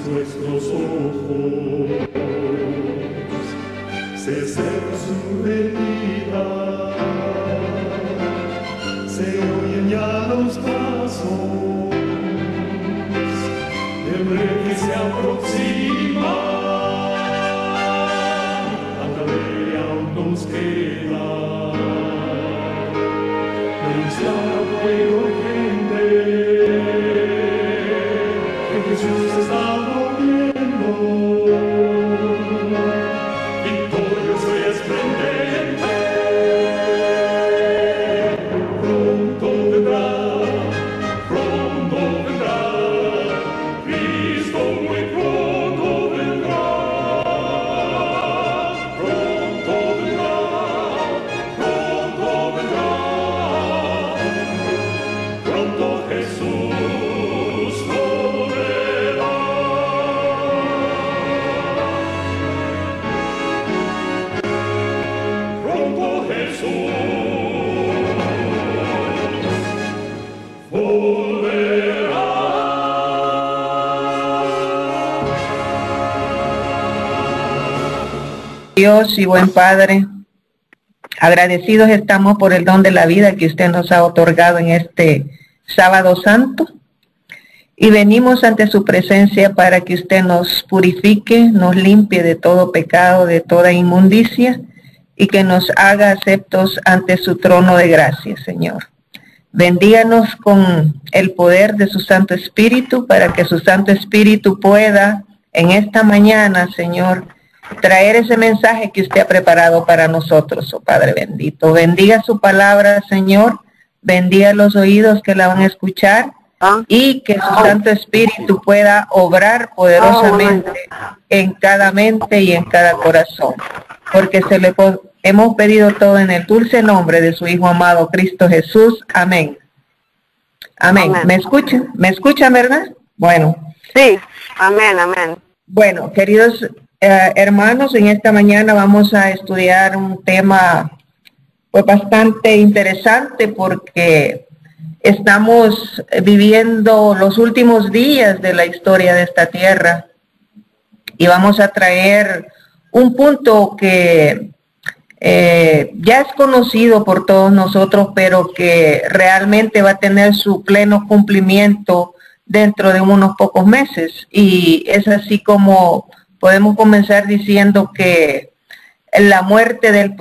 nuestros ojos, se cerra su herida, se oyen ya los pasos del rey que se aproxima. A través aún nos queda denunciar al pueblo urgente que Jesús está volviendo, victorioso y esplendente. Pronto vendrá, Cristo muy pronto vendrá, pronto vendrá, pronto Jesús volverá. Pronto Jesús volverá. Dios y buen Padre, agradecidos estamos por el don de la vida que usted nos ha otorgado en este sábado santo, y venimos ante su presencia para que usted nos purifique, nos limpie de todo pecado, de toda inmundicia, y que nos haga aceptos ante su trono de gracia, Señor. Bendíganos con el poder de su Santo Espíritu, para que su Santo Espíritu pueda en esta mañana, Señor, traer ese mensaje que usted ha preparado para nosotros, oh Padre bendito. Bendiga su palabra, Señor, bendiga los oídos que la van a escuchar, y que su Santo Espíritu pueda obrar poderosamente en cada mente y en cada corazón, porque hemos pedido todo en el dulce nombre de su Hijo amado Cristo Jesús. Amén. Amén. ¿Me escuchan? ¿Me escuchan, verdad? Bueno. Sí. Amén, amén. Bueno, queridos hermanos, en esta mañana vamos a estudiar un tema pues bastante interesante, porque estamos viviendo los últimos días de la historia de esta tierra, y vamos a traer un punto que ya es conocido por todos nosotros, pero que realmente va a tener su pleno cumplimiento dentro de unos pocos meses. Y es así como podemos comenzar diciendo que la muerte del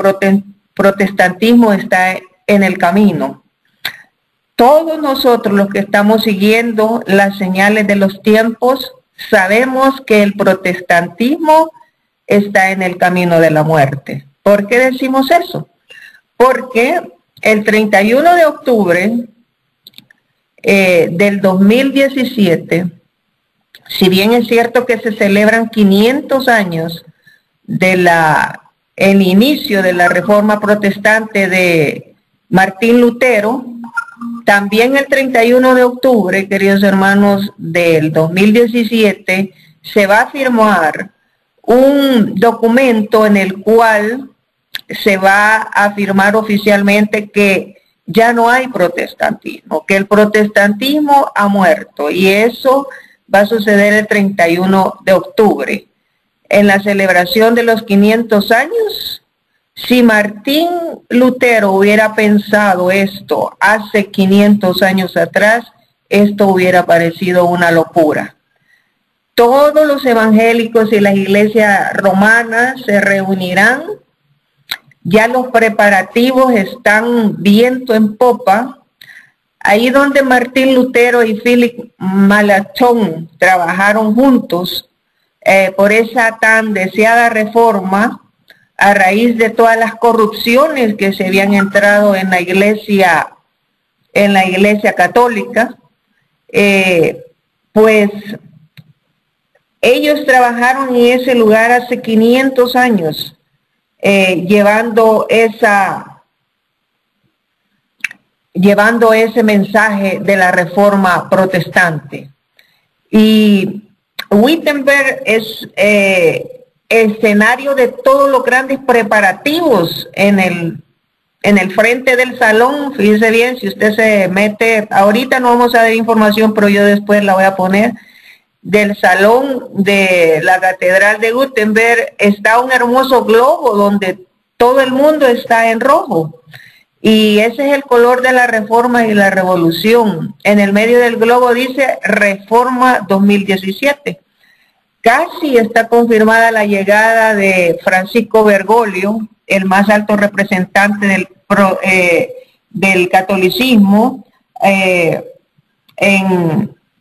protestantismo está en el camino. Todos nosotros los que estamos siguiendo las señales de los tiempos sabemos que el protestantismo está en el camino de la muerte. ¿Por qué decimos eso? Porque el 31 de octubre del 2017, si bien es cierto que se celebran 500 años de el inicio de la Reforma Protestante de Martín Lutero, también el 31 de octubre, queridos hermanos, del 2017, se va a firmar un documento en el cual se va a afirmar oficialmente que ya no hay protestantismo, que el protestantismo ha muerto, y eso va a suceder el 31 de octubre, en la celebración de los 500 años. Si Martín Lutero hubiera pensado esto hace 500 años atrás, esto hubiera parecido una locura. Todos los evangélicos y las iglesias romanas se reunirán. Ya los preparativos están viento en popa. Ahí donde Martín Lutero y Philip Melanchthon trabajaron juntos por esa tan deseada reforma, a raíz de todas las corrupciones que se habían entrado en la iglesia católica, pues ellos trabajaron en ese lugar hace 500 años, llevando ese mensaje de la reforma protestante. Y Wittenberg es escenario de todos los grandes preparativos en el frente del salón. Fíjese bien, si usted se mete, ahorita no vamos a dar información, pero yo después la voy a poner. del salón de la Catedral de Gutenberg está un hermoso globo donde todo el mundo está en rojo. Y ese es el color de la Reforma y la Revolución. En el medio del globo dice Reforma 2017. Casi está confirmada la llegada de Francisco Bergoglio, el más alto representante del catolicismo,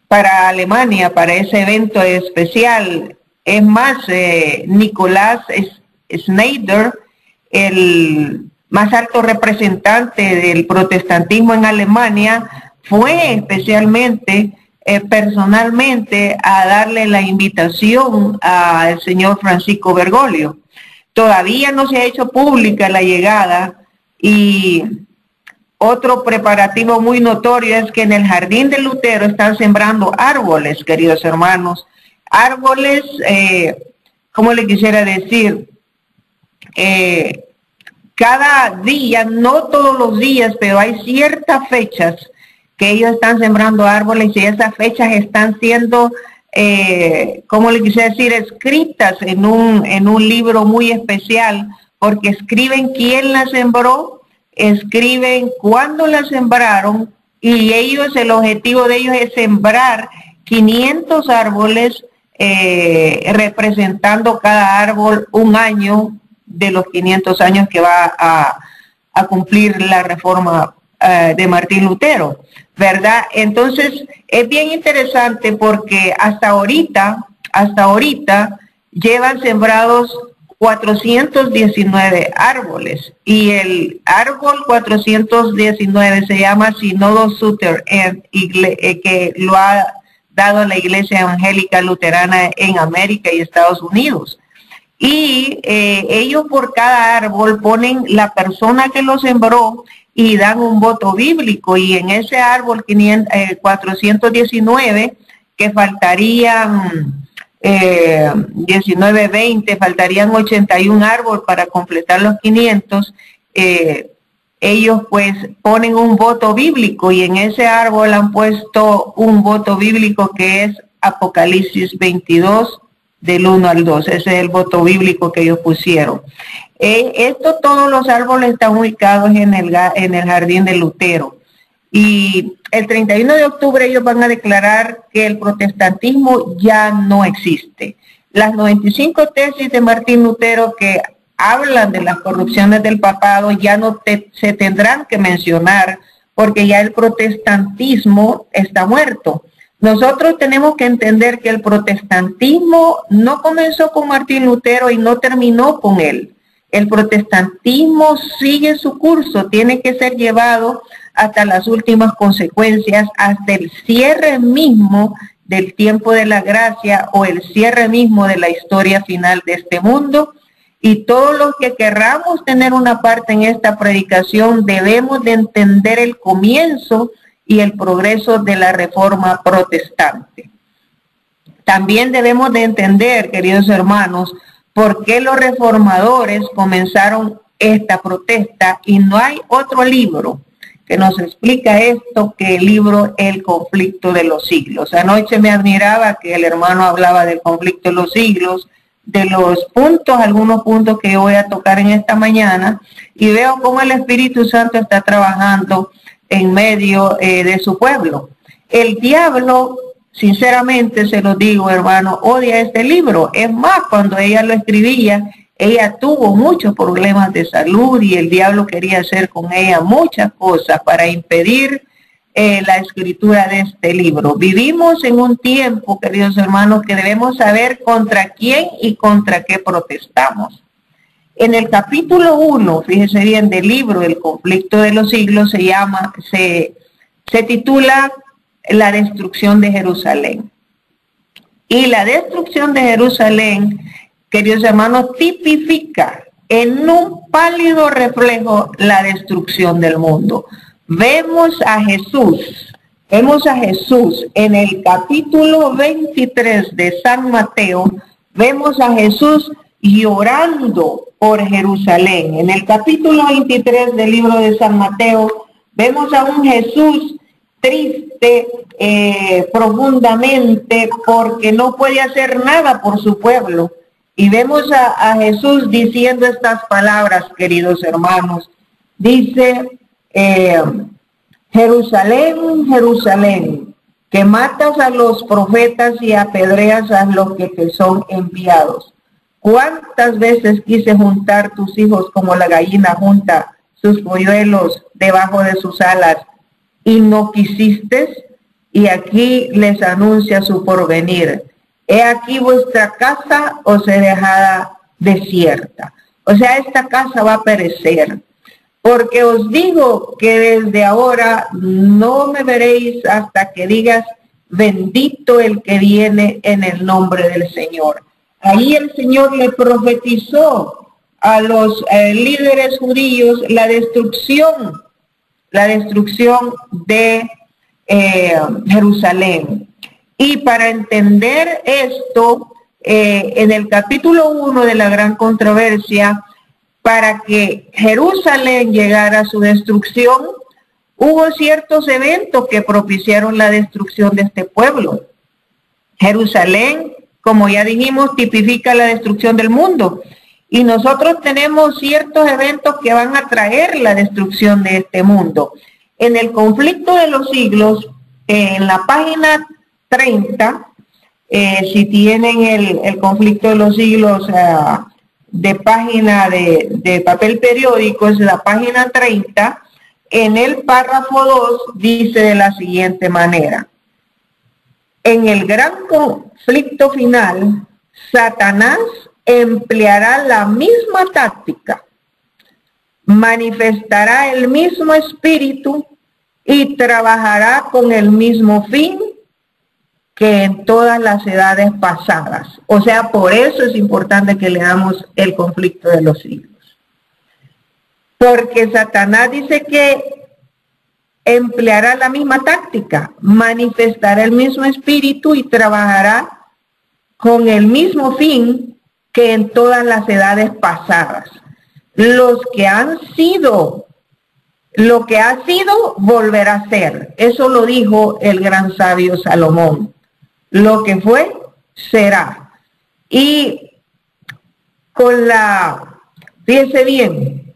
para Alemania, para ese evento especial. Es más, Nicolás Schneider, el más alto representante del protestantismo en Alemania, fue especialmente, personalmente, a darle la invitación al señor Francisco Bergoglio. Todavía no se ha hecho pública la llegada, y otro preparativo muy notorio es que en el jardín de Lutero están sembrando árboles, queridos hermanos. Árboles, ¿cómo le quisiera decir? Cada día, no todos los días, pero hay ciertas fechas que ellos están sembrando árboles, y esas fechas están siendo, ¿cómo le quisiera decir?, escritas en un libro muy especial, porque escriben quién la sembró, escriben cuándo la sembraron, y ellos, el objetivo de ellos es sembrar 500 árboles, representando cada árbol un año de los 500 años que va a cumplir la Reforma de Martín Lutero, ¿verdad? Entonces es bien interesante porque hasta ahorita llevan sembrados 419 árboles, y el árbol 419 se llama Sínodo Sutherland, que lo ha dado la Iglesia Evangélica Luterana en América y Estados Unidos. Y ellos por cada árbol ponen la persona que lo sembró y dan un voto bíblico, y en ese árbol 419, que faltarían 19, 20, faltarían 81 árboles para completar los 500, ellos pues ponen un voto bíblico, y en ese árbol han puesto un voto bíblico que es Apocalipsis 22, del 1 al 2, ese es el voto bíblico que ellos pusieron. Todos los árboles están ubicados en el jardín de Lutero, y el 31 de octubre ellos van a declarar que el protestantismo ya no existe. Las 95 tesis de Martín Lutero que hablan de las corrupciones del papado ya no se tendrán que mencionar, porque ya el protestantismo está muerto. Nosotros tenemos que entender que el protestantismo no comenzó con Martín Lutero y no terminó con él. El protestantismo sigue su curso, tiene que ser llevado hasta las últimas consecuencias, hasta el cierre mismo del tiempo de la gracia, o el cierre mismo de la historia final de este mundo. Y todos los que querramos tener una parte en esta predicación debemos de entender el comienzo y el progreso de la Reforma protestante. También debemos de entender, queridos hermanos, por qué los reformadores comenzaron esta protesta, y no hay otro libro que nos explica esto que el libro El conflicto de los siglos. Anoche me admiraba que el hermano hablaba del conflicto de los siglos, de los puntos, algunos puntos que yo voy a tocar en esta mañana, y veo cómo el Espíritu Santo está trabajando en medio de su pueblo. El diablo, sinceramente se lo digo, hermano, odia este libro. Es más, cuando ella lo escribía, ella tuvo muchos problemas de salud, y el diablo quería hacer con ella muchas cosas para impedir la escritura de este libro. Vivimos en un tiempo, queridos hermanos, que debemos saber contra quién y contra qué protestamos. En el capítulo 1, fíjese bien, del libro El conflicto de los siglos, se titula La destrucción de Jerusalén. Y la destrucción de Jerusalén, queridos hermanos, tipifica en un pálido reflejo la destrucción del mundo. Vemos a Jesús en el capítulo 23 de San Mateo, vemos a Jesús llorando por Jerusalén. En el capítulo 23 del libro de San Mateo, vemos a un Jesús triste profundamente porque no puede hacer nada por su pueblo. Y vemos a Jesús diciendo estas palabras, queridos hermanos. Dice, Jerusalén, Jerusalén, que matas a los profetas y apedreas a los que te son enviados. ¿Cuántas veces quise juntar tus hijos como la gallina junta sus polluelos debajo de sus alas y no quisiste? Y aquí les anuncia su porvenir. He aquí vuestra casa os he dejada desierta. O sea, esta casa va a perecer. Porque os digo que desde ahora no me veréis hasta que digas, bendito el que viene en el nombre del Señor. Ahí el Señor le profetizó a los líderes judíos la destrucción de Jerusalén. Y para entender esto, en el capítulo 1 de la gran controversia, para que Jerusalén llegara a su destrucción, hubo ciertos eventos que propiciaron la destrucción de este pueblo. Jerusalén, como ya dijimos, tipifica la destrucción del mundo. Y nosotros tenemos ciertos eventos que van a traer la destrucción de este mundo. En el conflicto de los siglos, en la página 30, si tienen el conflicto de los siglos de página de papel periódico, es la página 30, en el párrafo 2 dice de la siguiente manera: en el gran conflicto final, Satanás empleará la misma táctica, manifestará el mismo espíritu y trabajará con el mismo fin que en todas las edades pasadas. O sea, por eso es importante que leamos el conflicto de los siglos. Porque Satanás dice que empleará la misma táctica, manifestará el mismo espíritu y trabajará con el mismo fin que en todas las edades pasadas. Los que han sido, lo que ha sido, volverá a ser. Eso lo dijo el gran sabio Salomón. Lo que fue, será. Y fíjese bien,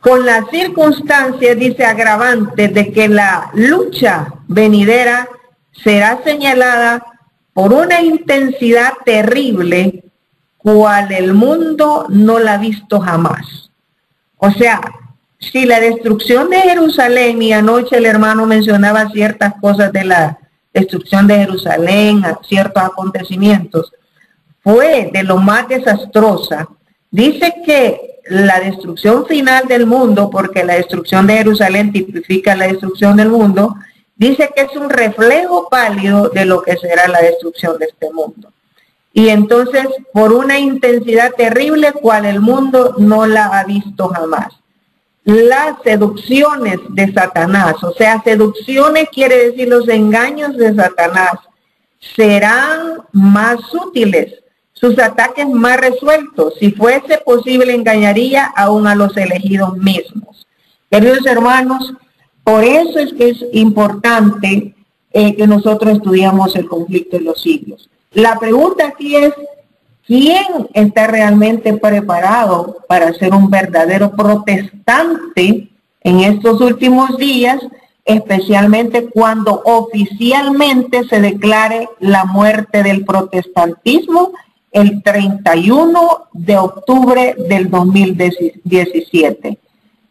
con las circunstancias, dice, agravantes de que la lucha venidera será señalada por una intensidad terrible, cual el mundo no la ha visto jamás. O sea, si la destrucción de Jerusalén, y anoche el hermano mencionaba ciertas cosas de la destrucción de Jerusalén, ciertos acontecimientos, fue de lo más desastrosa. Dice que la destrucción final del mundo, porque la destrucción de Jerusalén tipifica la destrucción del mundo, dice que es un reflejo pálido de lo que será la destrucción de este mundo. Y entonces, por una intensidad terrible, cual el mundo no la ha visto jamás. Las seducciones de Satanás, o sea, seducciones quiere decir los engaños de Satanás, serán más útiles, sus ataques más resueltos. Si fuese posible, engañaría aún a los elegidos mismos. Queridos hermanos, por eso es que es importante que nosotros estudiamos el conflicto de los siglos. La pregunta aquí es, ¿quién está realmente preparado para ser un verdadero protestante en estos últimos días, especialmente cuando oficialmente se declare la muerte del protestantismo el 31 de octubre del 2017?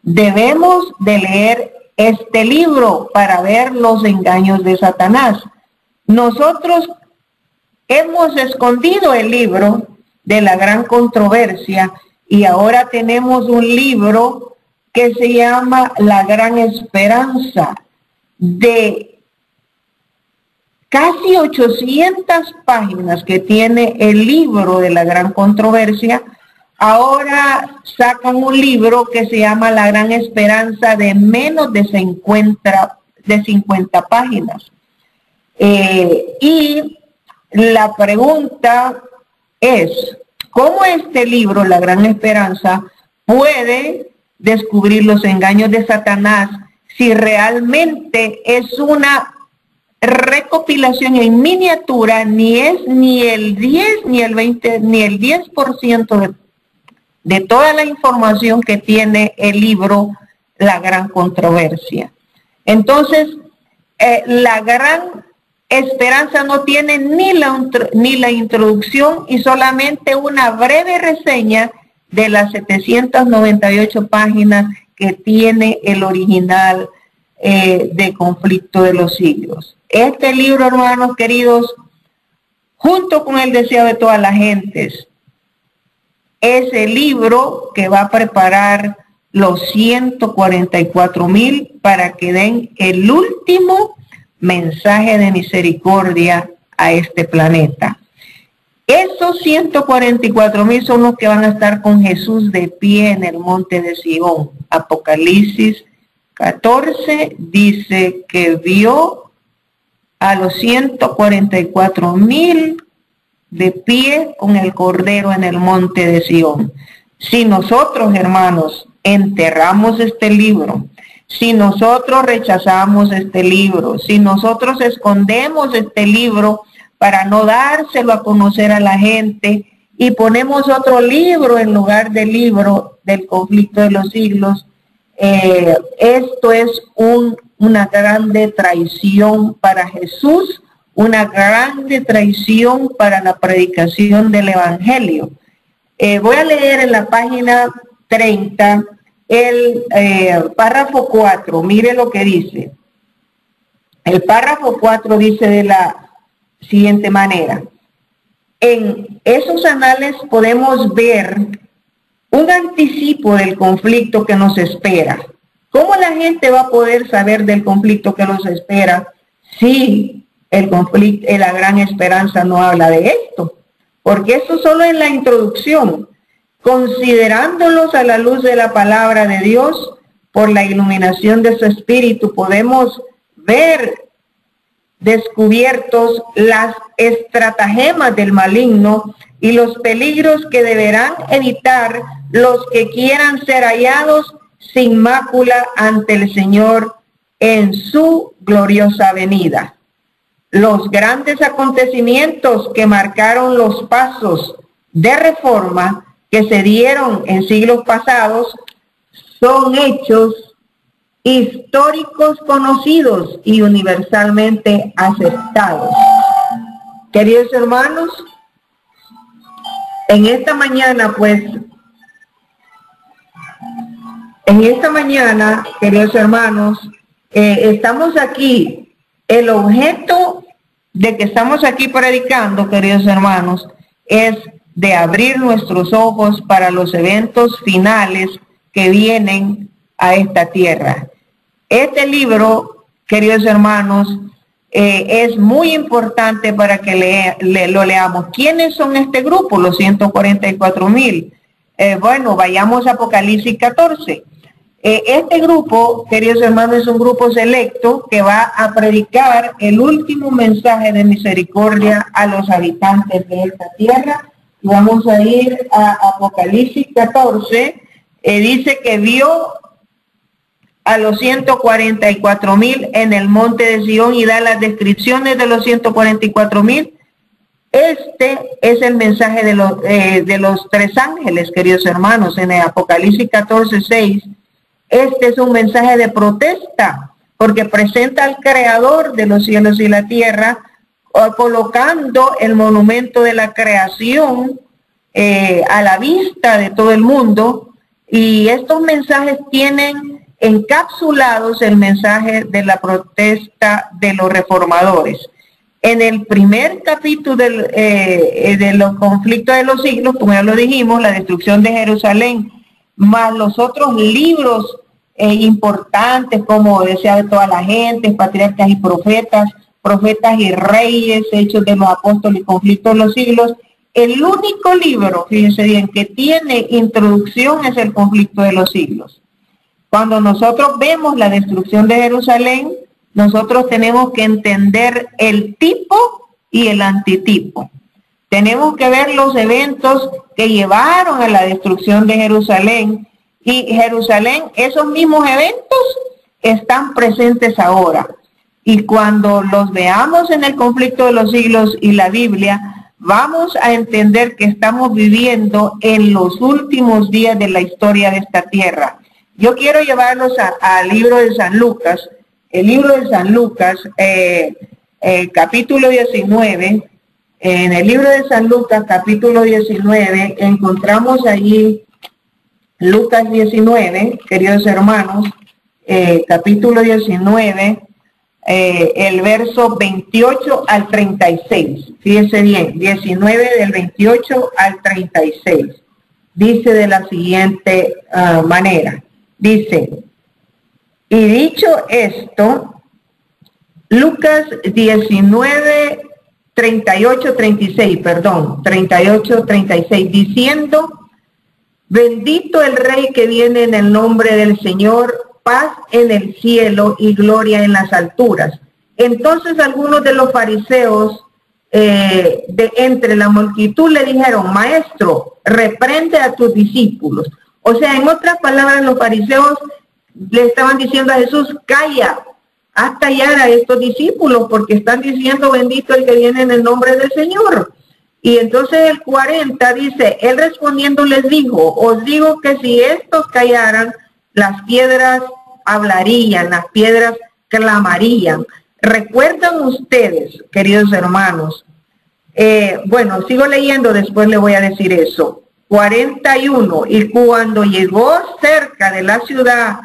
Debemos de leer este libro para ver los engaños de Satanás. Nosotros hemos escondido el libro de la gran controversia y ahora tenemos un libro que se llama La Gran Esperanza, de casi 800 páginas que tiene el libro de la gran controversia. Ahora sacan un libro que se llama La Gran Esperanza, de menos de 50 páginas. Y la pregunta es, ¿cómo este libro, La Gran Esperanza, puede descubrir los engaños de Satanás si realmente es una recopilación en miniatura, ni es ni el 10, ni el 20, ni el 10% de toda la información que tiene el libro La Gran Controversia. Entonces, la Gran Esperanza no tiene ni la introducción y solamente una breve reseña de las 798 páginas que tiene el original de Conflicto de los Siglos. Este libro, hermanos queridos, junto con El Deseo de Todas las Gentes, es el libro que va a preparar los 144,000 para que den el último mensaje de misericordia a este planeta. Esos 144,000 son los que van a estar con Jesús de pie en el monte de Sion. Apocalipsis 14 dice que vio a los 144,000 de pie con el Cordero en el monte de Sion. Si nosotros, hermanos, enterramos este libro, si nosotros rechazamos este libro, si nosotros escondemos este libro para no dárselo a conocer a la gente y ponemos otro libro en lugar del libro del Conflicto de los Siglos, esto es una grande traición para Jesús, una grande traición para la predicación del Evangelio. Voy a leer en la página 30 el párrafo 4, mire lo que dice. El párrafo 4 dice de la siguiente manera: en esos anales podemos ver un anticipo del conflicto que nos espera. ¿Cómo la gente va a poder saber del conflicto que nos espera si el conflicto, la Gran Esperanza no habla de esto? Porque esto solo es la introducción. Considerándolos a la luz de la palabra de Dios, por la iluminación de su espíritu, podemos ver descubiertos las estratagemas del maligno y los peligros que deberán evitar los que quieran ser hallados sin mácula ante el Señor en su gloriosa venida. Los grandes acontecimientos que marcaron los pasos de reforma que se dieron en siglos pasados son hechos históricos conocidos y universalmente aceptados. Queridos hermanos, en esta mañana, queridos hermanos, estamos aquí. El objeto de que estamos aquí predicando, queridos hermanos, es de abrir nuestros ojos para los eventos finales que vienen a esta tierra. Este libro, queridos hermanos, es muy importante para que lo leamos. ¿Quiénes son este grupo? Los 144,000. Bueno, vayamos a Apocalipsis 14. Este grupo, queridos hermanos, es un grupo selecto que va a predicar el último mensaje de misericordia a los habitantes de esta tierra. Y vamos a ir a Apocalipsis 14. Dice que vio a los 144,000 en el monte de Sion y da las descripciones de los 144,000. Este es el mensaje de los tres ángeles, queridos hermanos, en el Apocalipsis 14:6. Este es un mensaje de protesta, porque presenta al Creador de los cielos y la tierra, colocando el monumento de la creación a la vista de todo el mundo. Y estos mensajes tienen encapsulados el mensaje de la protesta de los reformadores. En el primer capítulo de los conflictos de los siglos, como ya lo dijimos, la destrucción de Jerusalén, más los otros libros importantes como Deseo de Toda la Gente, Patriarcas y Profetas, Profetas y Reyes, Hechos de los Apóstoles y Conflictos de los Siglos. El único libro, fíjense bien, que tiene introducción es el Conflicto de los Siglos. Cuando nosotros vemos la destrucción de Jerusalén, nosotros tenemos que entender el tipo y el antitipo. Tenemos que ver los eventos que llevaron a la destrucción de Jerusalén. Y Jerusalén, esos mismos eventos están presentes ahora. Y cuando los veamos en el conflicto de los siglos y la Biblia, vamos a entender que estamos viviendo en los últimos días de la historia de esta tierra. Yo quiero llevarlos al libro de San Lucas, el libro de San Lucas, capítulo 19. En el libro de San Lucas, capítulo 19, encontramos allí Lucas 19, queridos hermanos, capítulo 19, el verso 28 al 36. Fíjense bien, 19 del 28 al 36. Dice de la siguiente manera. Dice, y dicho esto, Lucas 19, 38, 36, perdón, 38, 36, diciendo, bendito el Rey que viene en el nombre del Señor, paz en el cielo y gloria en las alturas. Entonces algunos de los fariseos de entre la multitud le dijeron, maestro, reprende a tus discípulos. O sea, en otras palabras, los fariseos le estaban diciendo a Jesús, calla, haz callar a estos discípulos porque están diciendo bendito el que viene en el nombre del Señor. Y entonces el 40 dice, él respondiendo les dijo, os digo que si estos callaran, las piedras hablarían, las piedras clamarían. ¿Recuerdan ustedes, queridos hermanos? Bueno, sigo leyendo, después le voy a decir eso. 41, y cuando llegó cerca de la ciudad,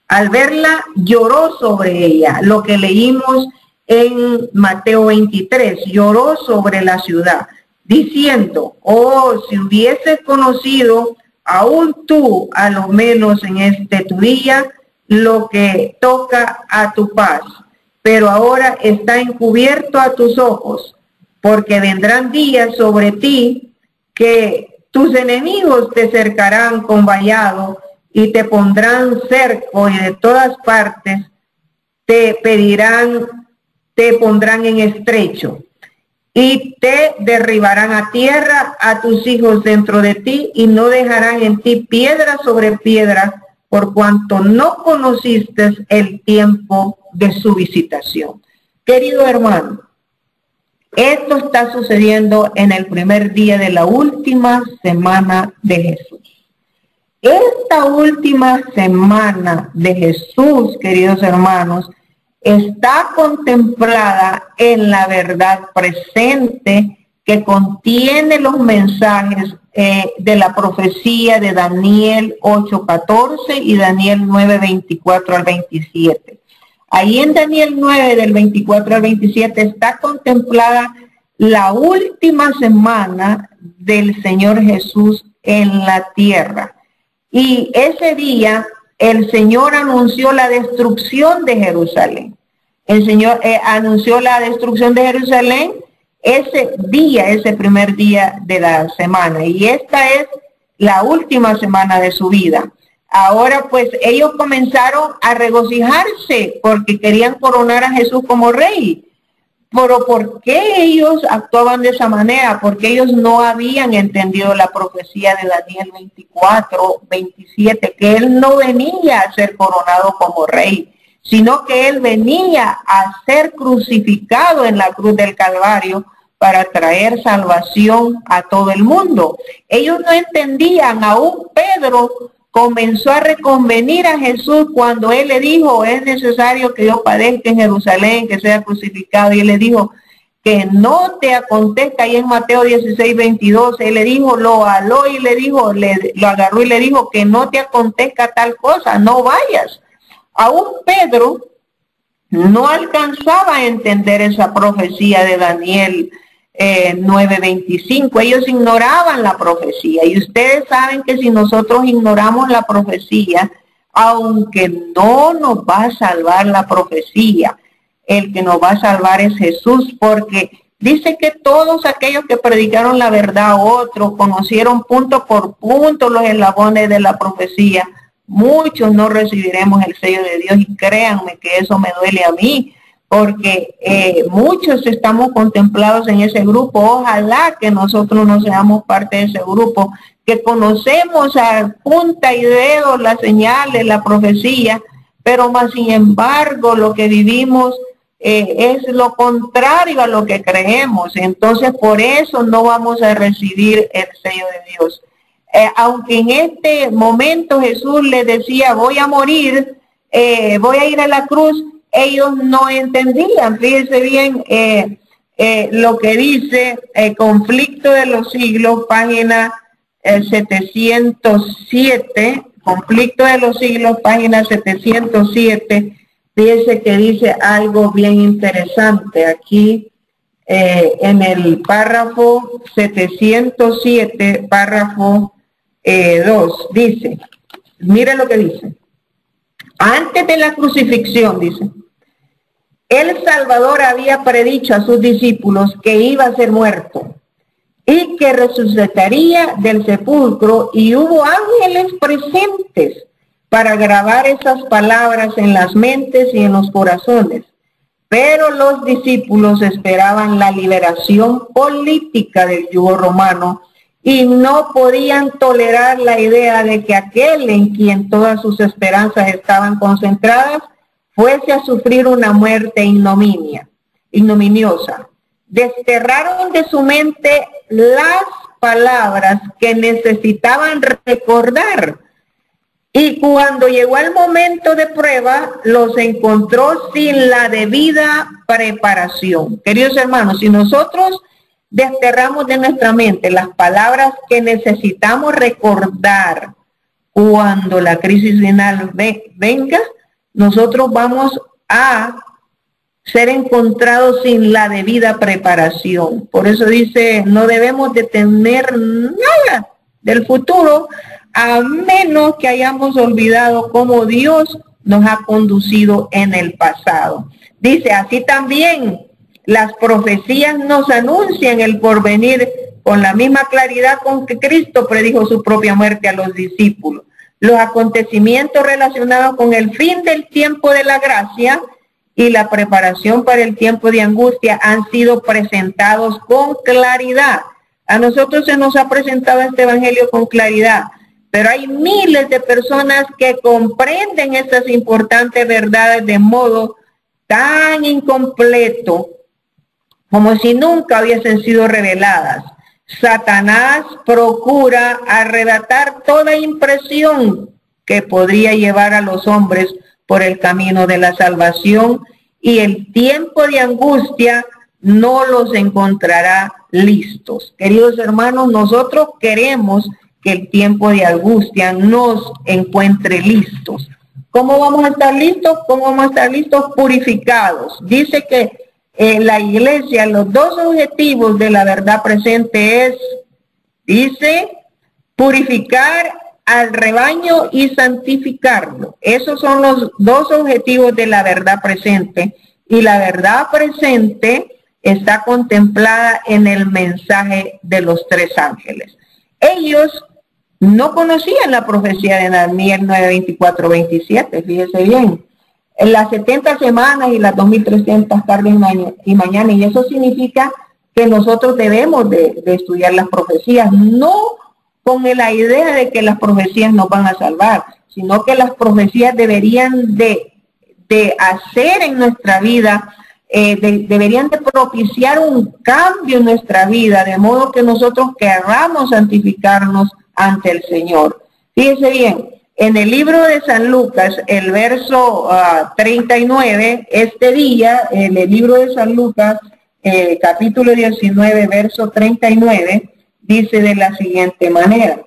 al verla, lloró sobre ella, lo que leímos en Mateo 23, lloró sobre la ciudad, diciendo, oh, si hubieses conocido, aún tú, a lo menos en este tu día, lo que toca a tu paz, pero ahora está encubierto a tus ojos, porque vendrán días sobre ti que tus enemigos te cercarán con vallado y te pondrán cerco y de todas partes te pedirán, te pondrán en estrecho y te derribarán a tierra a tus hijos dentro de ti y no dejarán en ti piedra sobre piedra por cuanto no conociste el tiempo de su visitación. Querido hermano, esto está sucediendo en el primer día de la última semana de Jesús. Esta última semana de Jesús, queridos hermanos, está contemplada en la verdad presente que contiene los mensajes de la profecía de Daniel 8:14 y Daniel 9:24 al 27. Ahí en Daniel 9, del 24 al 27, está contemplada la última semana del Señor Jesús en la tierra. Y ese día el Señor anunció la destrucción de Jerusalén. El Señor anunció la destrucción de Jerusalén ese día, ese primer día de la semana. Y esta es la última semana de su vida. Ahora pues ellos comenzaron a regocijarse porque querían coronar a Jesús como rey. Pero ¿por qué ellos actuaban de esa manera? Porque ellos no habían entendido la profecía de Daniel 24, 27, que él no venía a ser coronado como rey, sino que él venía a ser crucificado en la cruz del Calvario para traer salvación a todo el mundo. Ellos no entendían, aún Pedro comenzó a reconvenir a Jesús cuando él le dijo, es necesario que yo padezca en Jerusalén, que sea crucificado. Y él le dijo, que no te acontezca. Ahí en Mateo 16, 22, él le dijo, lo aló y le dijo, lo agarró y le dijo, que no te acontezca tal cosa, no vayas. Aún Pedro no alcanzaba a entender esa profecía de Daniel 9:25. Ellos ignoraban la profecía, y ustedes saben que si nosotros ignoramos la profecía, aunque no nos va a salvar la profecía, el que nos va a salvar es Jesús, porque dice que todos aquellos que predicaron la verdad a otros, conocieron punto por punto los eslabones de la profecía, muchos no recibiremos el sello de Dios, y créanme que eso me duele a mí, porque muchos estamos contemplados en ese grupo. Ojalá que nosotros no seamos parte de ese grupo, que conocemos a punta y dedo las señales, la profecía, pero más sin embargo lo que vivimos es lo contrario a lo que creemos. Entonces por eso no vamos a recibir el sello de Dios. Aunque en este momento Jesús les decía, voy a morir, voy a ir a la cruz, ellos no entendían. Fíjense bien lo que dice Conflicto de los Siglos, página 707, Conflicto de los Siglos, página 707, fíjense que dice algo bien interesante aquí en el párrafo 707, párrafo 2, dice, mire lo que dice. Antes de la crucifixión, dice, el Salvador había predicho a sus discípulos que iba a ser muerto y que resucitaría del sepulcro, y hubo ángeles presentes para grabar esas palabras en las mentes y en los corazones. Pero los discípulos esperaban la liberación política del yugo romano y no podían tolerar la idea de que aquel en quien todas sus esperanzas estaban concentradas fuese a sufrir una muerte ignominiosa. Desterraron de su mente las palabras que necesitaban recordar, y cuando llegó el momento de prueba, los encontró sin la debida preparación. Queridos hermanos, si nosotros desterramos de nuestra mente las palabras que necesitamos recordar cuando la crisis final venga, nosotros vamos a ser encontrados sin la debida preparación. Por eso dice, no debemos de temer nada del futuro, a menos que hayamos olvidado cómo Dios nos ha conducido en el pasado. Dice, así también las profecías nos anuncian el porvenir con la misma claridad con que Cristo predijo su propia muerte a los discípulos. Los acontecimientos relacionados con el fin del tiempo de la gracia y la preparación para el tiempo de angustia han sido presentados con claridad. A nosotros se nos ha presentado este evangelio con claridad, pero hay miles de personas que comprenden estas importantes verdades de modo tan incompleto como si nunca hubiesen sido reveladas. Satanás procura arrebatar toda impresión que podría llevar a los hombres por el camino de la salvación, y el tiempo de angustia no los encontrará listos. Queridos hermanos, nosotros queremos que el tiempo de angustia nos encuentre listos. ¿Cómo vamos a estar listos? ¿Cómo vamos a estar listos? Purificados. Dice que la iglesia, los dos objetivos de la verdad presente es, dice, purificar al rebaño y santificarlo. Esos son los dos objetivos de la verdad presente, y la verdad presente está contemplada en el mensaje de los tres ángeles. Ellos no conocían la profecía de Daniel 9:24-27, fíjese bien. En las 70 semanas y las 2300 tardes y mañana, y eso significa que nosotros debemos de estudiar las profecías, no con la idea de que las profecías nos van a salvar, sino que las profecías deberían de hacer en nuestra vida, deberían de propiciar un cambio en nuestra vida, de modo que nosotros querramos santificarnos ante el Señor. Fíjese bien, en el libro de San Lucas, el verso 39, este día, en el libro de San Lucas, capítulo 19, verso 39, dice de la siguiente manera.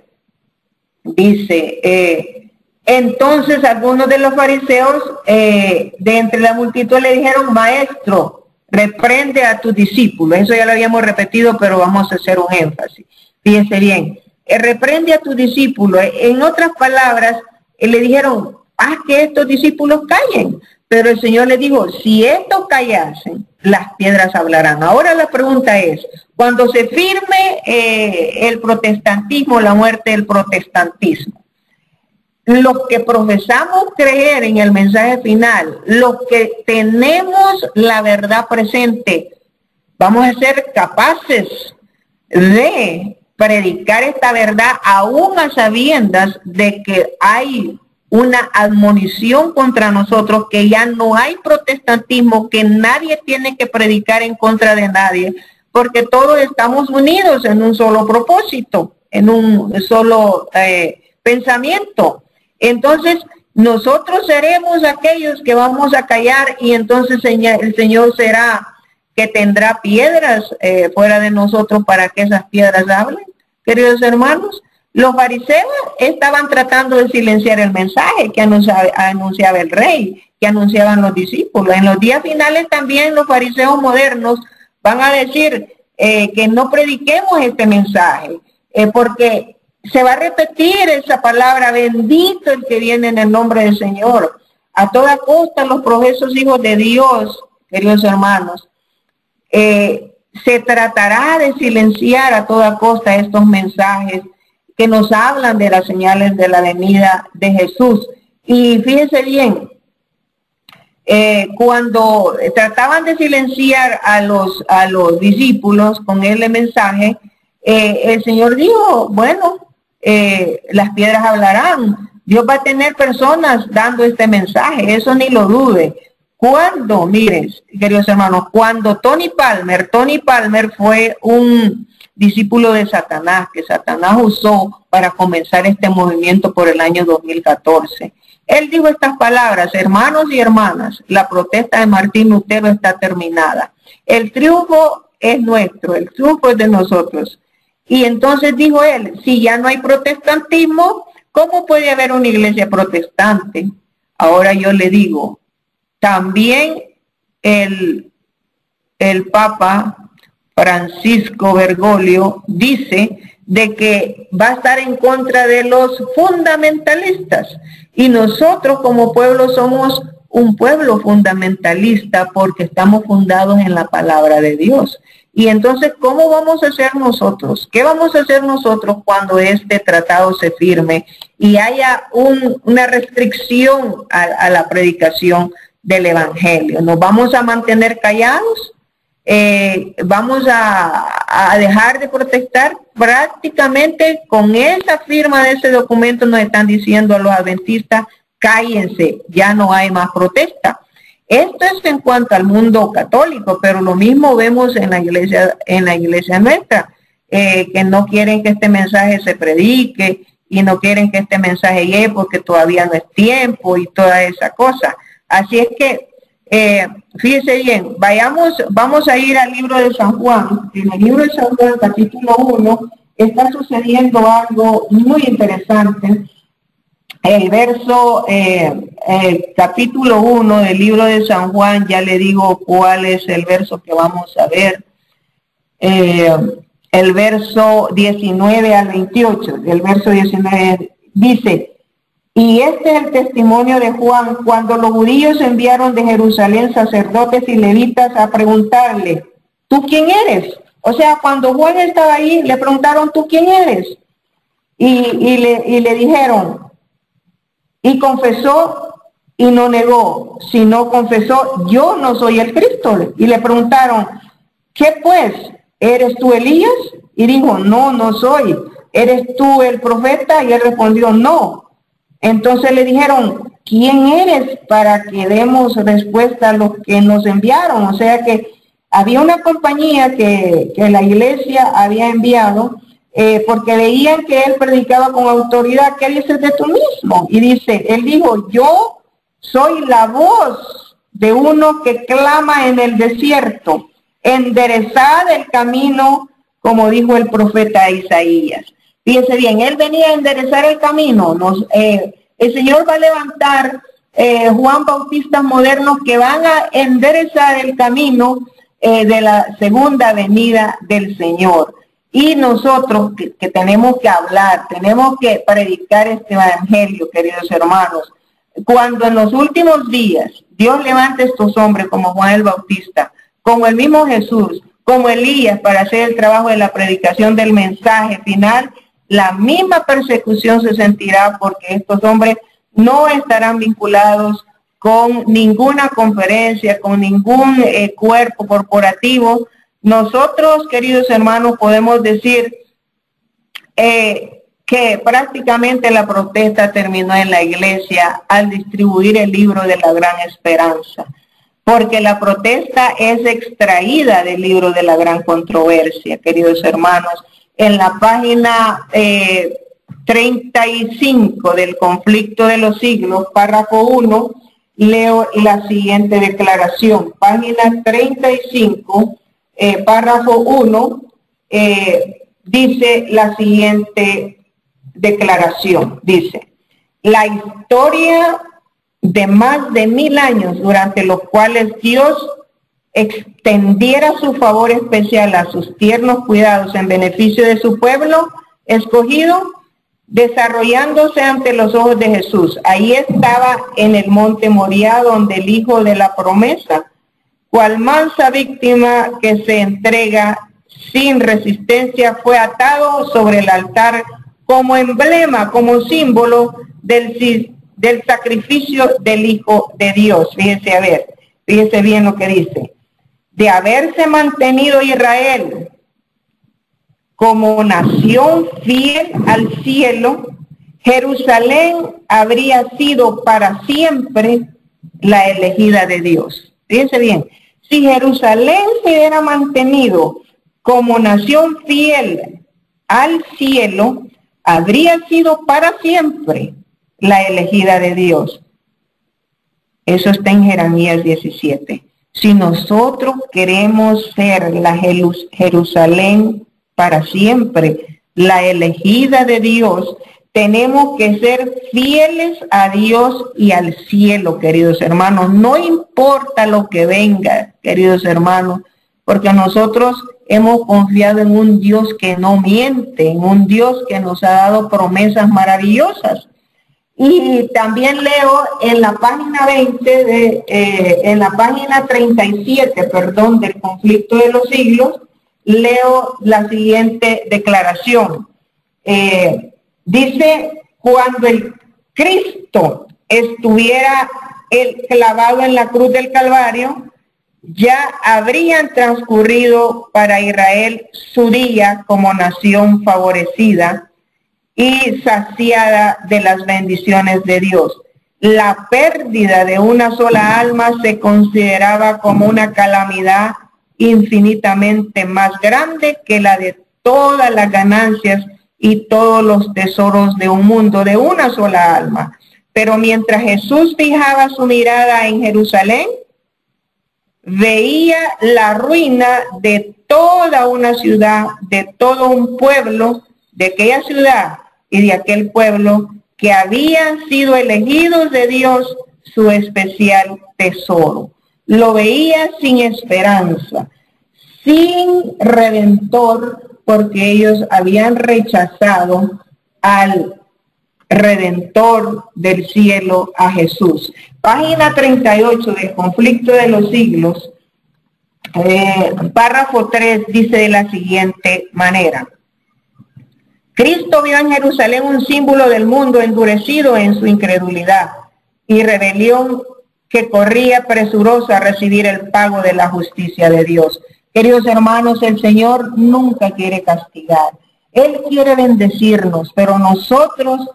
Dice, entonces algunos de los fariseos de entre la multitud le dijeron, maestro, reprende a tus discípulos. Eso ya lo habíamos repetido, pero vamos a hacer un énfasis. Fíjense bien. Reprende a tus discípulos. En otras palabras, le dijeron, haz que estos discípulos callen. Pero el Señor le dijo, si estos callasen, las piedras hablarán. Ahora la pregunta es, cuando se firme el protestantismo, la muerte del protestantismo, los que profesamos creer en el mensaje final, los que tenemos la verdad presente, vamos a ser capaces de predicar esta verdad aún a sabiendas de que hay una admonición contra nosotros, que ya no hay protestantismo, que nadie tiene que predicar en contra de nadie, porque todos estamos unidos en un solo propósito, en un solo pensamiento. Entonces, nosotros seremos aquellos que vamos a callar, y entonces el Señor será que tendrá piedras fuera de nosotros para que esas piedras hablen. Queridos hermanos, los fariseos estaban tratando de silenciar el mensaje que anunciaba el rey, que anunciaban los discípulos. En los días finales también los fariseos modernos van a decir que no prediquemos este mensaje, porque se va a repetir esa palabra: bendito el que viene en el nombre del Señor. A toda costa los profesos hijos de Dios, queridos hermanos, se tratará de silenciar a toda costa estos mensajes que nos hablan de las señales de la venida de Jesús. Y fíjense bien, cuando trataban de silenciar a los discípulos con el mensaje, el Señor dijo, bueno, las piedras hablarán. Dios va a tener personas dando este mensaje, eso ni lo dude. Cuando, miren, queridos hermanos, cuando Tony Palmer fue un discípulo de Satanás, que Satanás usó para comenzar este movimiento por el año 2014. Él dijo estas palabras: hermanos y hermanas, la protesta de Martín Lutero está terminada. El triunfo es nuestro, el triunfo es de nosotros. Y entonces dijo él, si ya no hay protestantismo, ¿cómo puede haber una iglesia protestante? Ahora yo le digo, también el Papa Francisco Bergoglio dice de que va a estar en contra de los fundamentalistas, y nosotros como pueblo somos un pueblo fundamentalista porque estamos fundados en la palabra de Dios. Y entonces, ¿cómo vamos a hacer nosotros? ¿Qué vamos a hacer nosotros cuando este tratado se firme y haya una restricción a la predicación del evangelio? ¿Nos vamos a mantener callados? ¿Vamos a dejar de protestar? Prácticamente con esa firma de ese documento nos están diciendo a los adventistas, cállense, ya no hay más protesta. Esto es en cuanto al mundo católico, pero lo mismo vemos en la iglesia nuestra, que no quieren que este mensaje se predique y no quieren que este mensaje llegue porque todavía no es tiempo y toda esa cosa. Así es que, fíjese bien, vamos a ir al libro de San Juan. En el libro de San Juan, capítulo 1, está sucediendo algo muy interesante. El verso, capítulo 1 del libro de San Juan, ya le digo cuál es el verso que vamos a ver. El verso 19 al 28, el verso 19 dice, y este es el testimonio de Juan, cuando los judíos enviaron de Jerusalén sacerdotes y levitas a preguntarle, ¿tú quién eres? O sea, cuando Juan estaba ahí, le preguntaron, ¿tú quién eres? Y le dijeron, y confesó y no negó, sino confesó, yo no soy el Cristo. Y le preguntaron, ¿qué pues? ¿Eres tú Elías? Y dijo, no, no soy. ¿Eres tú el profeta? Y él respondió, no. Entonces le dijeron, ¿quién eres para que demos respuesta a los que nos enviaron? O sea que había una compañía que la iglesia había enviado, porque veían que él predicaba con autoridad. ¿Qué dices de tú mismo? Y dice, él dijo, yo soy la voz de uno que clama en el desierto, enderezad el camino, como dijo el profeta Isaías. Fíjense bien, él venía a enderezar el camino. El Señor va a levantar Juan Bautistas modernos que van a enderezar el camino de la segunda venida del Señor. Y nosotros que tenemos que hablar, tenemos que predicar este evangelio, queridos hermanos. Cuando en los últimos días Dios levante estos hombres como Juan el Bautista, como el mismo Jesús, como Elías, para hacer el trabajo de la predicación del mensaje final, la misma persecución se sentirá, porque estos hombres no estarán vinculados con ninguna conferencia, con ningún cuerpo corporativo. Nosotros, queridos hermanos, podemos decir que que prácticamente la protesta terminó en la iglesia al distribuir el libro de la Gran Esperanza, porque la protesta es extraída del libro de la Gran Controversia, queridos hermanos. En la página 35 del Conflicto de los Siglos, párrafo 1, leo la siguiente declaración. Página 35, párrafo 1, dice la siguiente declaración. Dice: la historia de más de 1000 años durante los cuales Dios extendiera su favor especial a sus tiernos cuidados en beneficio de su pueblo escogido, desarrollándose ante los ojos de Jesús. Ahí estaba en el monte Moriah, donde el hijo de la promesa, cual mansa víctima que se entrega sin resistencia, fue atado sobre el altar como emblema, como símbolo del sacrificio del Hijo de Dios. Fíjese bien lo que dice. De haberse mantenido Israel como nación fiel al cielo, Jerusalén habría sido para siempre la elegida de Dios. Fíjense bien, si Jerusalén se hubiera mantenido como nación fiel al cielo, habría sido para siempre la elegida de Dios. Eso está en Jeremías 17. Si nosotros queremos ser la Jerusalén para siempre, la elegida de Dios, tenemos que ser fieles a Dios y al cielo, queridos hermanos. No importa lo que venga, queridos hermanos, porque nosotros hemos confiado en un Dios que no miente, en un Dios que nos ha dado promesas maravillosas. Y también leo en la página 37, del Conflicto de los Siglos, leo la siguiente declaración. Dice: cuando el Cristo estuviera clavado en la cruz del Calvario, ya habrían transcurrido para Israel su día como nación favorecida y saciada de las bendiciones de Dios. La pérdida de una sola alma se consideraba como una calamidad infinitamente más grande que la de todas las ganancias y todos los tesoros de un mundo de una sola alma. Pero mientras Jesús fijaba su mirada en Jerusalén, veía la ruina de toda una ciudad, de todo un pueblo, de aquella ciudad y de aquel pueblo que habían sido elegidos de Dios, su especial tesoro. Lo veía sin esperanza, sin redentor, porque ellos habían rechazado al Redentor del cielo, a Jesús. Página 38 del Conflicto de los Siglos, párrafo 3, dice de la siguiente manera: Cristo vio en Jerusalén un símbolo del mundo endurecido en su incredulidad y rebelión, que corría presurosa a recibir el pago de la justicia de Dios. Queridos hermanos, el Señor nunca quiere castigar. Él quiere bendecirnos, pero nosotros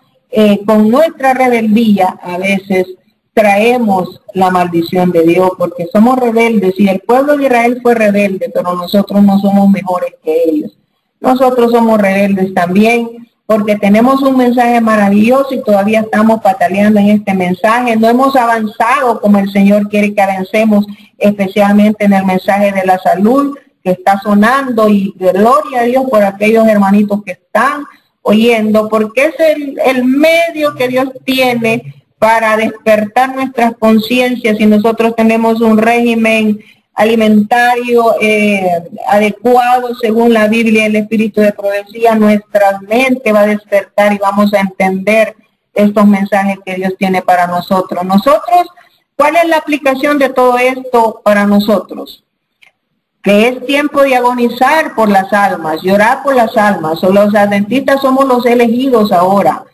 con nuestra rebeldía a veces traemos la maldición de Dios, porque somos rebeldes. Y el pueblo de Israel fue rebelde, pero nosotros no somos mejores que ellos. Nosotros somos rebeldes también, porque tenemos un mensaje maravilloso y todavía estamos pataleando en este mensaje. No hemos avanzado como el Señor quiere que avancemos, especialmente en el mensaje de la salud que está sonando, y gloria a Dios por aquellos hermanitos que están oyendo, porque es el medio que Dios tiene para despertar nuestras conciencias. Y nosotros tenemos un régimen alimentario adecuado según la Biblia y el Espíritu de Profecía, nuestra mente va a despertar y vamos a entender estos mensajes que Dios tiene para nosotros. ¿Cuál es la aplicación de todo esto para nosotros? Que es tiempo de agonizar por las almas, llorar por las almas. O los adventistas somos los elegidos ahora,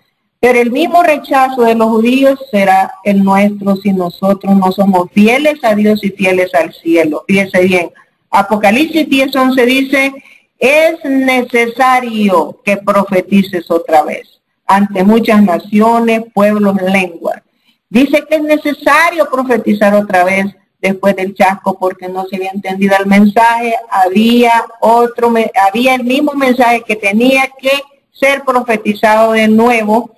pero el mismo rechazo de los judíos será el nuestro si nosotros no somos fieles a Dios y fieles al cielo. Fíjense bien, Apocalipsis 10:11 dice: es necesario que profetices otra vez. ante muchas naciones, pueblos, lenguas. Dice que es necesario profetizar otra vez después del chasco porque no se había entendido el mensaje, había el mismo mensaje que tenía que ser profetizado de nuevo,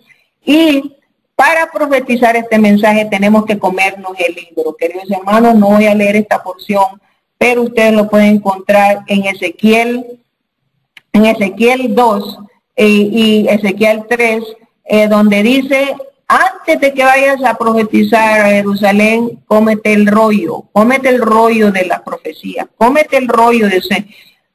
y para profetizar este mensaje tenemos que comernos el libro. Queridos hermanos, no voy a leer esta porción, pero ustedes lo pueden encontrar en Ezequiel 2 y Ezequiel 3, donde dice: antes de que vayas a profetizar a Jerusalén, cómete el rollo de la profecía, cómete el rollo de ese.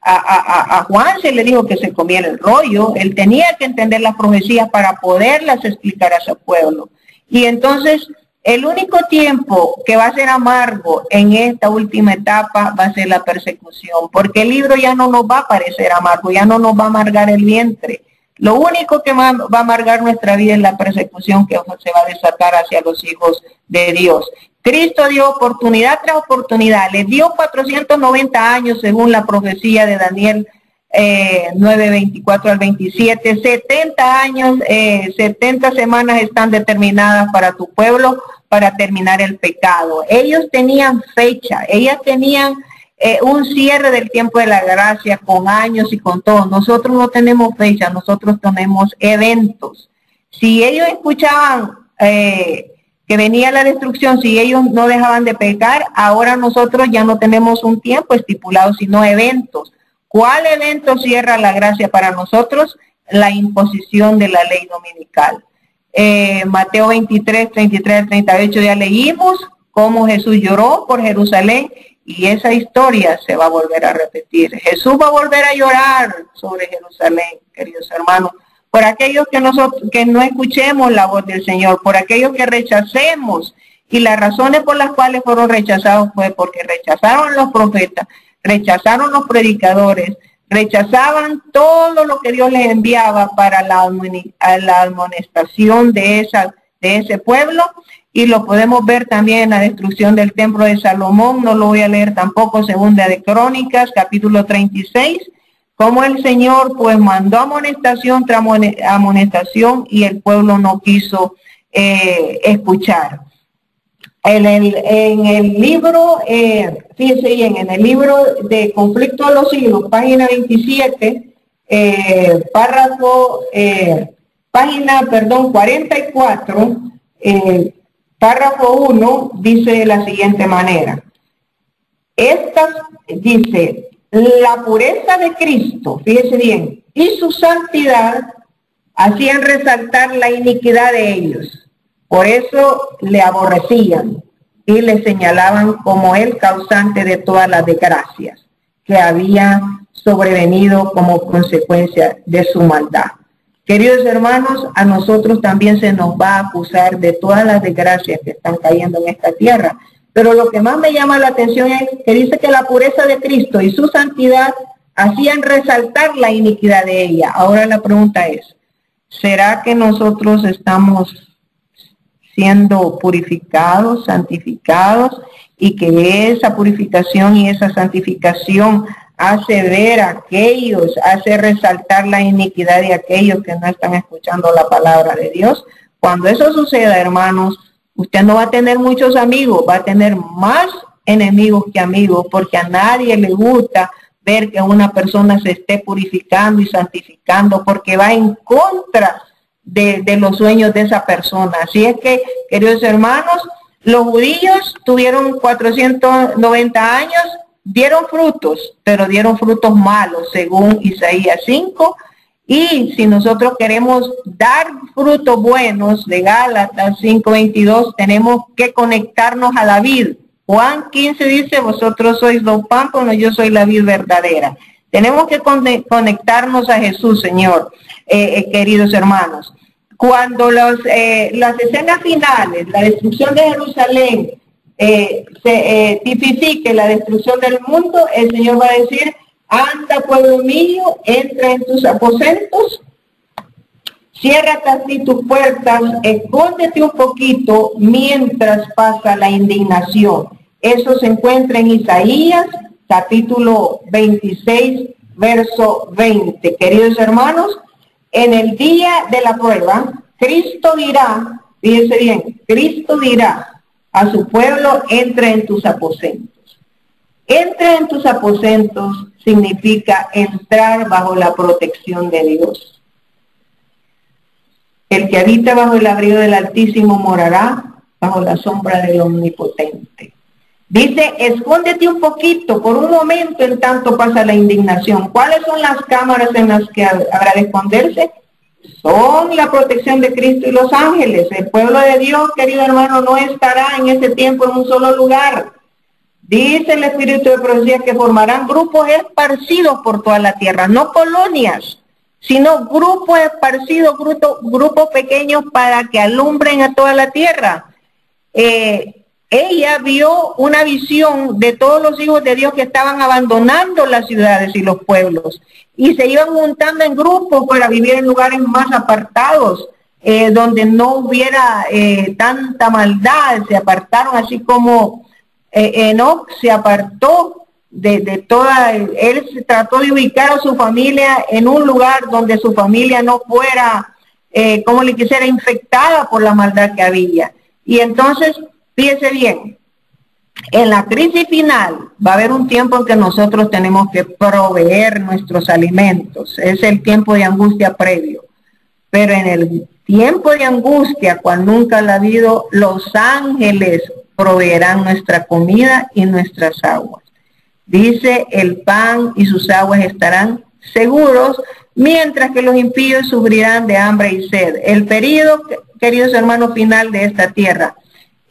A Juan se le dijo que se comiera el rollo, él tenía que entender las profecías para poderlas explicar a su pueblo. Y entonces, el único tiempo que va a ser amargo en esta última etapa va a ser la persecución, porque el libro ya no nos va a parecer amargo, ya no nos va a amargar el vientre. Lo único que va a amargar nuestra vida es la persecución que se va a desatar hacia los hijos de Dios. Cristo dio oportunidad tras oportunidad, le dio 490 años según la profecía de Daniel 9:24 al 27, 70 años, 70 semanas están determinadas para tu pueblo para terminar el pecado. Ellos tenían fecha, ellas tenían un cierre del tiempo de la gracia con años y con todo. Nosotros no tenemos fecha, nosotros tenemos eventos. Si ellos escuchaban que venía la destrucción, si ellos no dejaban de pecar, ahora nosotros ya no tenemos un tiempo estipulado, sino eventos. ¿Cuál evento cierra la gracia para nosotros? La imposición de la ley dominical. Mateo 23, 33 al 38 ya leímos cómo Jesús lloró por Jerusalén, y esa historia se va a volver a repetir. Jesús va a volver a llorar sobre Jerusalén, queridos hermanos, por aquellos que no escuchemos la voz del Señor, por aquellos que rechacemos, y las razones por las cuales fueron rechazados fue porque rechazaron los profetas, rechazaron los predicadores, rechazaban todo lo que Dios les enviaba para la amonestación de ese pueblo, y lo podemos ver también en la destrucción del templo de Salomón. No lo voy a leer tampoco, segunda de Crónicas, capítulo 36, como el Señor pues mandó amonestación tras amonestación y el pueblo no quiso escuchar. En el libro, fíjense bien, en el libro de Conflicto de los Siglos, página 27, página 44, párrafo 1, dice de la siguiente manera. Dice, la pureza de Cristo, fíjese bien, y su santidad hacían resaltar la iniquidad de ellos. Por eso le aborrecían y le señalaban como el causante de todas las desgracias que había sobrevenido como consecuencia de su maldad. Queridos hermanos, a nosotros también se nos va a acusar de todas las desgracias que están cayendo en esta tierra. Pero lo que más me llama la atención es que dice que la pureza de Cristo y su santidad hacían resaltar la iniquidad de ella. Ahora la pregunta es, ¿será que nosotros estamos siendo purificados, santificados, y que esa purificación y esa santificación hace ver a aquellos, hace resaltar la iniquidad de aquellos que no están escuchando la palabra de Dios? Cuando eso suceda, hermanos, usted no va a tener muchos amigos, va a tener más enemigos que amigos, porque a nadie le gusta ver que una persona se esté purificando y santificando, porque va en contra de los sueños de esa persona. Así es que, queridos hermanos, los judíos tuvieron 490 años, dieron frutos, pero dieron frutos malos, según Isaías 5, y si nosotros queremos dar frutos buenos, de Gálatas 5:22, tenemos que conectarnos a la vid. Juan 15 dice, vosotros sois los pámpanos, yo soy la vid verdadera. Tenemos que conectarnos a Jesús, Señor, queridos hermanos. Cuando las escenas finales, la destrucción de Jerusalén, se tipifique la destrucción del mundo, el Señor va a decir, anda pueblo mío, entra en tus aposentos, cierra así tus puertas, escóndete un poquito mientras pasa la indignación. Eso se encuentra en Isaías, capítulo 26, verso 20. Queridos hermanos, En el día de la prueba, Cristo dirá, fíjense bien, Cristo dirá a su pueblo, entra en tus aposentos. Entra en tus aposentos significa entrar bajo la protección de Dios. El que habita bajo el abrigo del Altísimo morará bajo la sombra del Omnipotente. Dice, escóndete un poquito, por un momento, en tanto pasa la indignación. ¿Cuáles son las cámaras en las que habrá de esconderse? Son la protección de Cristo y los ángeles. El pueblo de Dios, querido hermano, no estará en ese tiempo en un solo lugar. Dice el Espíritu de Profecía que formarán grupos esparcidos por toda la tierra, no colonias, sino grupos esparcidos, grupos pequeños para que alumbren a toda la tierra. Ella vio una visión de todos los hijos de Dios que estaban abandonando las ciudades y los pueblos y se iban juntando en grupos para vivir en lugares más apartados, donde no hubiera tanta maldad. Se apartaron, así como Enoc se apartó de toda, él se trató de ubicar a su familia en un lugar donde su familia no fuera, como le quisiera, infectada por la maldad que había. Y entonces, fíjese bien, en la crisis final va a haber un tiempo en que nosotros tenemos que proveer nuestros alimentos. Es el tiempo de angustia previo. Pero en el tiempo de angustia, cual nunca la ha habido, los ángeles proveerán nuestra comida y nuestras aguas. Dice, el pan y sus aguas estarán seguros, mientras que los impíos sufrirán de hambre y sed. El periodo, queridos hermanos, final de esta tierra.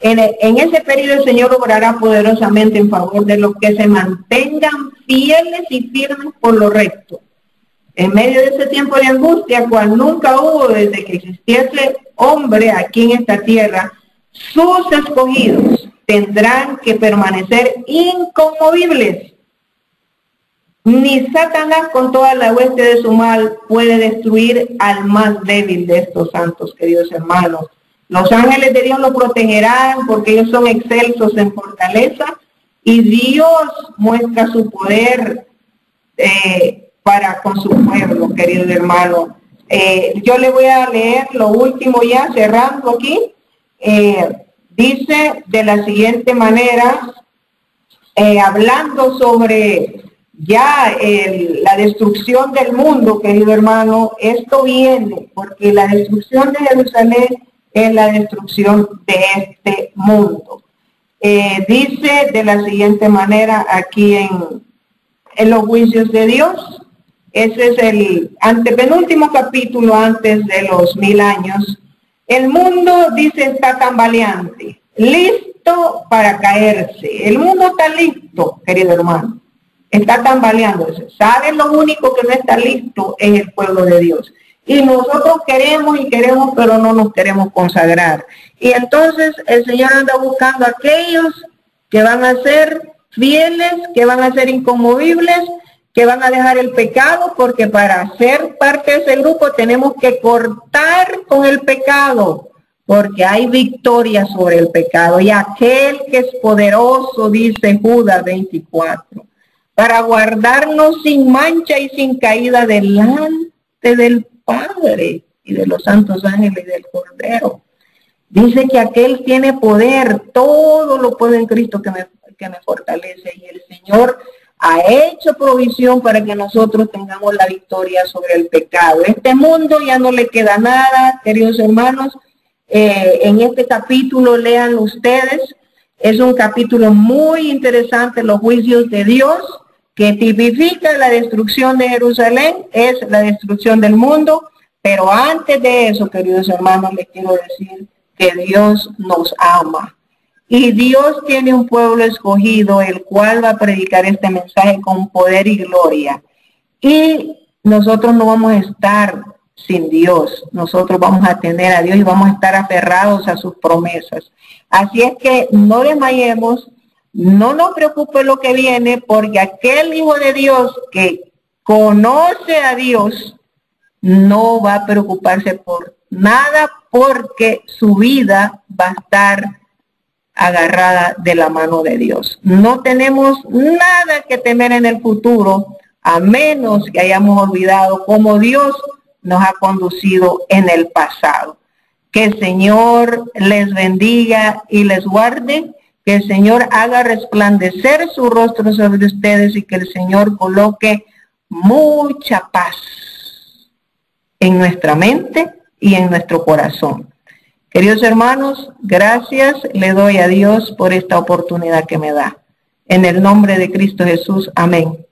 En ese periodo el Señor obrará poderosamente en favor de los que se mantengan fieles y firmes por lo recto. En medio de ese tiempo de angustia, cual nunca hubo desde que existiese hombre aquí en esta tierra, sus escogidos tendrán que permanecer inconmovibles. Ni Satanás con toda la hueste de su mal puede destruir al más débil de estos santos, queridos hermanos. Los ángeles de Dios lo protegerán porque ellos son excelsos en fortaleza y Dios muestra su poder para con su pueblo, querido hermano. Yo le voy a leer lo último ya, cerrando aquí. Dice de la siguiente manera, hablando sobre ya la destrucción del mundo, querido hermano, esto viene porque la destrucción de Jerusalén es la destrucción de este mundo. Dice de la siguiente manera aquí en los juicios de Dios. Ese es el antepenúltimo capítulo antes de los 1000 años. El mundo, dice, está tambaleante, listo para caerse. El mundo está listo, querido hermano. Está tambaleándose. ¿Saben? Lo único que no está listo es el pueblo de Dios. Y nosotros queremos y queremos, pero no nos queremos consagrar. Y entonces el Señor anda buscando a aquellos que van a ser fieles, que van a ser inconmovibles, que van a dejar el pecado, porque para ser parte de ese grupo tenemos que cortar con el pecado, porque hay victoria sobre el pecado. Y aquel que es poderoso, dice Judas 24, para guardarnos sin mancha y sin caída delante del Padre y de los santos ángeles y del Cordero. Dice que aquel tiene poder, todo lo puede en Cristo que me fortalece, y el Señor ha hecho provisión para que nosotros tengamos la victoria sobre el pecado. Este mundo ya no le queda nada, queridos hermanos. En este capítulo, lean ustedes, es un capítulo muy interesante, los juicios de Dios, que tipifica la destrucción de Jerusalén, es la destrucción del mundo. Pero antes de eso, queridos hermanos, les quiero decir que Dios nos ama. Y Dios tiene un pueblo escogido, el cual va a predicar este mensaje con poder y gloria. Y nosotros no vamos a estar sin Dios. Nosotros vamos a tener a Dios y vamos a estar aferrados a sus promesas. Así es que no desmayemos, no nos preocupe lo que viene, porque aquel hijo de Dios que conoce a Dios no va a preocuparse por nada, porque su vida va a estar agarrada de la mano de Dios. No tenemos nada que temer en el futuro, a menos que hayamos olvidado cómo Dios nos ha conducido en el pasado. Que el Señor les bendiga y les guarde, que el Señor haga resplandecer su rostro sobre ustedes y que el Señor coloque mucha paz en nuestra mente y en nuestro corazón. Queridos hermanos, gracias le doy a Dios por esta oportunidad que me da. En el nombre de Cristo Jesús, amén.